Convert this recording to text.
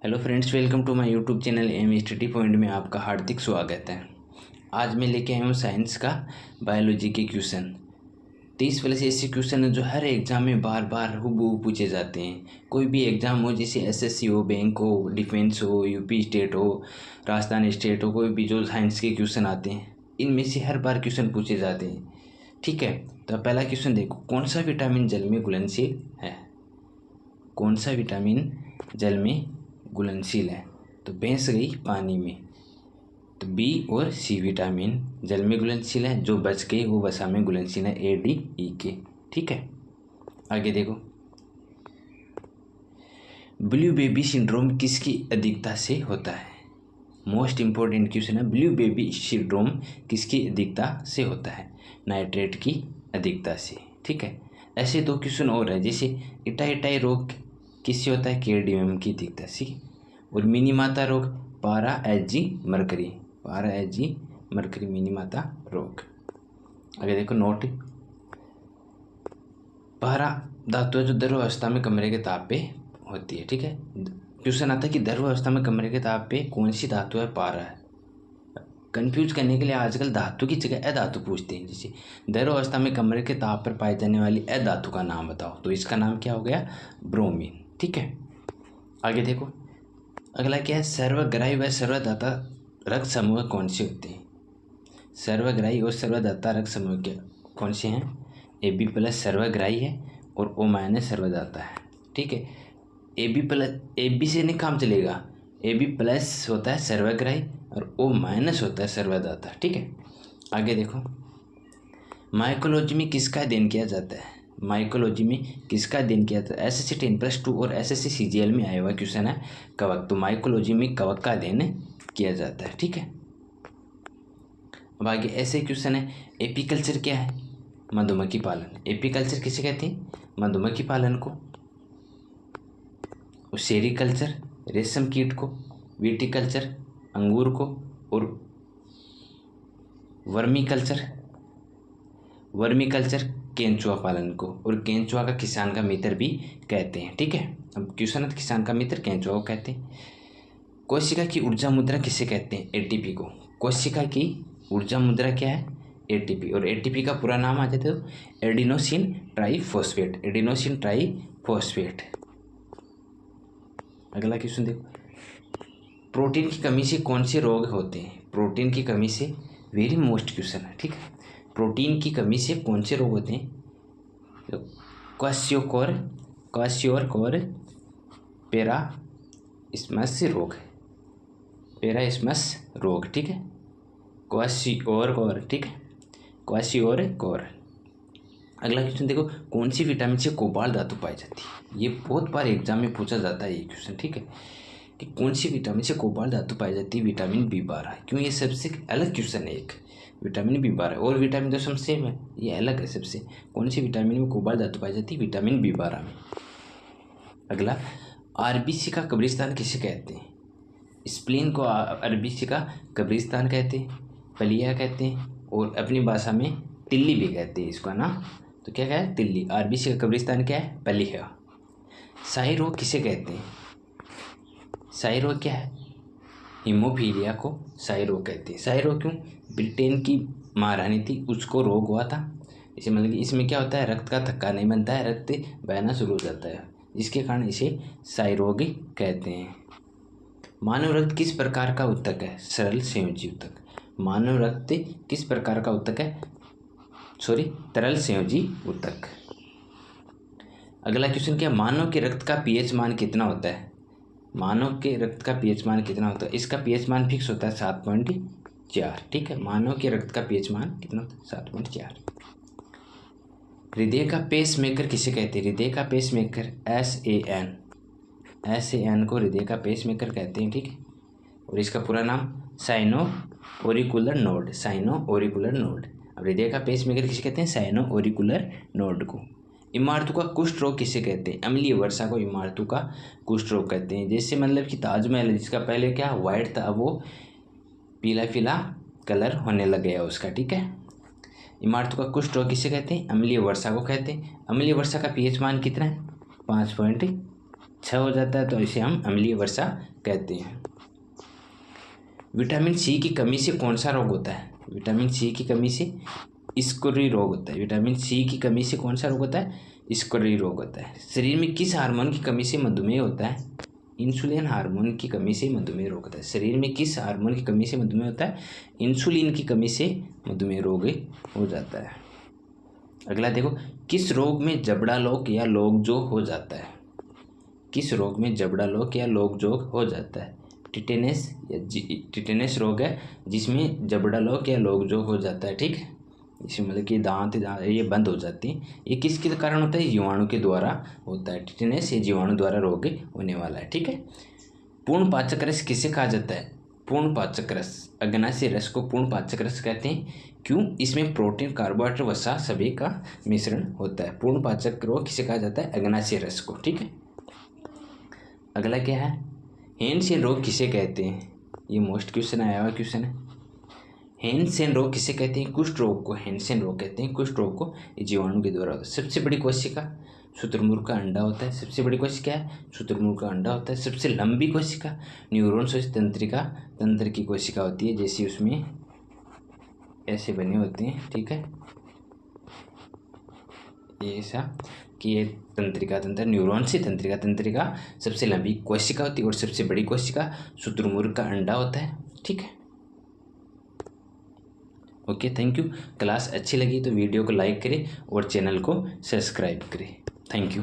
Hello friends, welcome to my YouTube channel M study point में आपका हार्दिक स्वागत है। आज मैं लेके आया हूँ साइंस का बायोलॉजी के क्वेश्चन। 30 प्लस ऐसे क्वेश्चन हैं जो हर एग्जाम में बार बार हूबहू पूछे जाते हैं। कोई भी एग्जाम हो, जैसे एसएससी हो, बैंक हो, डिफेंस हो, यूपी स्टेट हो, राजस्थान स्टेट हो, कोई भी जो साइंस के क्वेश्चन आते हैं इनमें से हर बार क्वेश्चन पूछे जाते हैं। ठीक है, तो पहला क्वेश्चन देखो, कौन सा विटामिन जल में घुलनशील है? कौन सा विटामिन जल में घुलनशील है? तो भैंस गई पानी में, तो बी और सी विटामिन जल में घुलनशील है। जो बच गई वो वसा में घुलनशील है, ए डी ई के। ठीक है, आगे देखो, ब्लू बेबी सिंड्रोम किसकी अधिकता से होता है? मोस्ट इंपॉर्टेंट क्वेश्चन है, ब्लू बेबी सिंड्रोम किसकी अधिकता से होता है? नाइट्रेट की अधिकता से। ठीक है, ऐसे दो क्वेश्चन और है, जैसे इटाइटाई रोग किससे होता है? केडीएम की अधिकता से। और मिनीमाता रोग पारा एजी मरकरी, पारा एजी मरकरी मिनीमाता रोग। आगे देखो, नोट, पारा धातु है जो द्रव अवस्था में कमरे के ताप पे होती है। ठीक है, क्वेश्चन आता है कि द्रव अवस्था में कमरे के ताप पे कौन सी धातु है? पारा है। कंफ्यूज करने के लिए आजकल धातु की जगह अधातु पूछते हैं, जैसे द्रव अवस्था में कमरे के ताप पर पाई जाने वाली अधातु का नाम बताओ, तो इसका नाम क्या हो गया? ब्रोमीन। ठीक है, आगे देखो, अगला क्या है? सर्वग्राही व सर्वदाता रक्त समूह कौन से होते हैं? सर्वग्राही और सर्वदाता रक्त समूह के कौन से हैं? ए बी प्लस सर्वग्राही है और ओ माइनस सर्वदाता है। ठीक है, A B plus, A B से नहीं काम चलेगा, ए बी प्लस होता है सर्वग्राही और ओ माइनस होता है सर्वदाता। ठीक है, आगे देखो, माइकोलॉजी में किसका अध्ययन किया जाता है? माइकोलॉजी में किसका अध्ययन किया जाता है? एसएससी 10+2 और एसएससी सीजीएल में आया हुआ क्वेश्चन है कवक। तो माइकोलॉजी में कवक का अध्ययन किया जाता है। ठीक है, अब आगे ऐसे क्वेश्चन है, एपीकल्चर क्या है? मधुमक्खी पालन। एपीकल्चर किसे कहते हैं? मधुमक्खी पालन को। और सेरिकल्चर रेशम कीट को, विटिकल्चर अंगूर को, और वर्मी कल्चर केंचुआ पालन को। और केंचुआ का किसान का मित्र भी कहते हैं। ठीक है, अब क्वेश्चन है, किसान का मित्र केंचुआ को कहते हैं। कोशिका की ऊर्जा मुद्रा किसे कहते हैं? एटीपी को। कोशिका की ऊर्जा मुद्रा क्या है? एटीपी। और एटीपी का पूरा नाम आ जाता है एडिनोसिन ट्राइफॉस्फेट, एडिनोसिन ट्राइफॉस्फेट। अगला क्वेश्चन देखो, प्रोटीन की कमी से कौन से रोग होते हैं? प्रोटीन की कमी से, वेरी मोस्ट क्वेश्चन है। ठीक है, प्रोटीन की कमी से कौन से रोग होते हैं? तो क्वाशियोर पेराइस्मस रोग है, पेराइस्मस रोग। ठीक है, क्वाशियोर, ठीक है, क्वाशियोर। अगला क्वेश्चन देखो, कौन सी विटामिन से कोबाल्ट धातु पाई जाती है? ये बहुत बार एग्जाम में पूछा जाता है ये क्वेश्चन। ठीक है, कि कौन सी विटामिन से कोबाल्ट धातु पाई जाती है? Vitamin B12। क्यों? ये सबसे अलग क्वेश्चन है, एक विटामिन B12 और विटामिन तो सब सेम है, ये अलग है सबसे। कौन सी विटामिन में कोबाल्ट धातु पाई जाती है? विटामिन B12 में। अगला, आरबीसी का कब्रिस्तान किसे कहते हैं? स्प्लीन को आरबीसी का कब्रिस्तान कहते हैं, पलिया कहते हैं, और अपनी भाषा में तिल्ली भी कहते हैं इसका ना। तो क्या है? तिल्ली। आरबीसी का कब्रिस्तान क्या है? पलिया। शाही रोग किसे कहते हैं? शाही रोग क्या है? हीमोफीलिया को शाही रोग कहते हैं। शाही रोग क्यों? ब्रिटेन की महारानी थी, उसको रोग हुआ था। इसे मतलब कि इसमें क्या होता है? रक्त का थक्का नहीं बनता है, रक्त बहना शुरू हो जाता है, जिसके कारण इसे शाही रोग कहते हैं। मानव रक्त किस प्रकार का ऊतक है? सरल संयोजी ऊतक। मानव रक्त किस प्रकार का ऊतक है? तरल संयोजी ऊतक। अगला क्वेश्चन क्या? मानव के रक्त का पीएच मान कितना होता है? मानव के रक्त का पीएच मान कितना होता है? इसका पीएच मान फिक्स होता है 7.4। ठीक है, मानव के रक्त का पीएच मान कितना होता है? 7.4। हृदय का पेस मेकर किसे कहते हैं? हृदय का पेस मेकर SAN को हृदय का पेस मेकर कहते हैं। ठीक है, और इसका पूरा नाम साइनो ओरिकुलर नोड, साइनो ओरिकुलर नोड। अब हृदय का पेस मेकर किसे कहते हैं? साइनो ओरिकुलर नोड को। इमारतों का कुष्ठ रोग किसे कहते हैं? अम्लीय वर्षा को इमारतों का कुष्ठ रोग कहते हैं। जैसे मतलब कि ताजमहल, जिसका पहले क्या वाइट था, अब वो पीला पीला कलर होने लग गया उसका। ठीक है, इमारतों का कुष्ठ रोग किसे कहते हैं? अम्लीय वर्षा को कहते हैं। अम्लीय वर्षा का पीएच मान कितना है? 5.4। क्षय हो जाता है तो इसे हम अम्लीय वर्षा कहते हैं। विटामिन सी की कमी से कौन सा रोग होता है? विटामिन सी की कमी से स्कर्वी रोग होता है। विटामिन सी की कमी से कौन सा रोग होता है? स्कर्वी रोग होता है। शरीर में किस हार्मोन की कमी से मधुमेह होता है? इंसुलिन हार्मोन की कमी से मधुमेह रोग होता है। शरीर में किस हार्मोन की कमी से मधुमेह होता है? इंसुलिन की कमी से मधुमेह रोग हो जाता है। अगला देखो, किस रोग में जबड़ा लोक या लोकजो हो जाता है? किस रोग में जबड़ा लोक या लोकजोग हो जाता है? टिटेनस रोग है जिसमें जबड़ा लोक या लोकजोग हो जाता है। ठीक है, इसमें मतलब कि दांत ये बंद हो जाती है। ये किसके कारण होता है? जीवाणु के द्वारा होता है। टिटेनस ये जीवाणु द्वारा रोग होने वाला है। ठीक है। पूर्ण पाचक रस किसे कहा जाता है? पूर्ण पाचक रस, अग्नाशय रस को पूर्ण पाचक रस कहते हैं। क्यों? इसमें प्रोटीन, कार्बोहाइड्रेट, वसा सभी का मिश्रण होता है। पूर्ण पाचक रोग किसे कहा जाता है? अग्नाशय रस को। ठीक है। अगला क्या है? हैंसेन रोग किसे कहते हैं? ये मोस्ट क्वेश्चन आया हुआ क्वेश्चन है। हैंसेन रोग किसे कहते हैं? कुष्ठ रोग को हैंसेन रोग कहते हैं। कुष्ठ रोग को जीवाणु के द्वारा होता है। सबसे बड़ी कोशिका शुतुरमुर्ग का अंडा होता है। सबसे बड़ी कोशिका है शुतुरमुर्ग का अंडा होता है। सबसे लंबी कोशिका न्यूरॉन्स तंत्र की कोशिका होती है, जैसे उसमें ऐसे बने होते हैं। ठीक है, ये ऐसा कि ये तंत्र न्यूरॉन से तंत्रिका सबसे लंबी कोशिका होती है और सबसे बड़ी कोशिका शुतुरमुर्ग का अंडा होता है। ठीक है, ओके, थैंक यू। क्लास अच्छी लगी तो वीडियो को लाइक करें और चैनल को सब्सक्राइब करें। Thank you.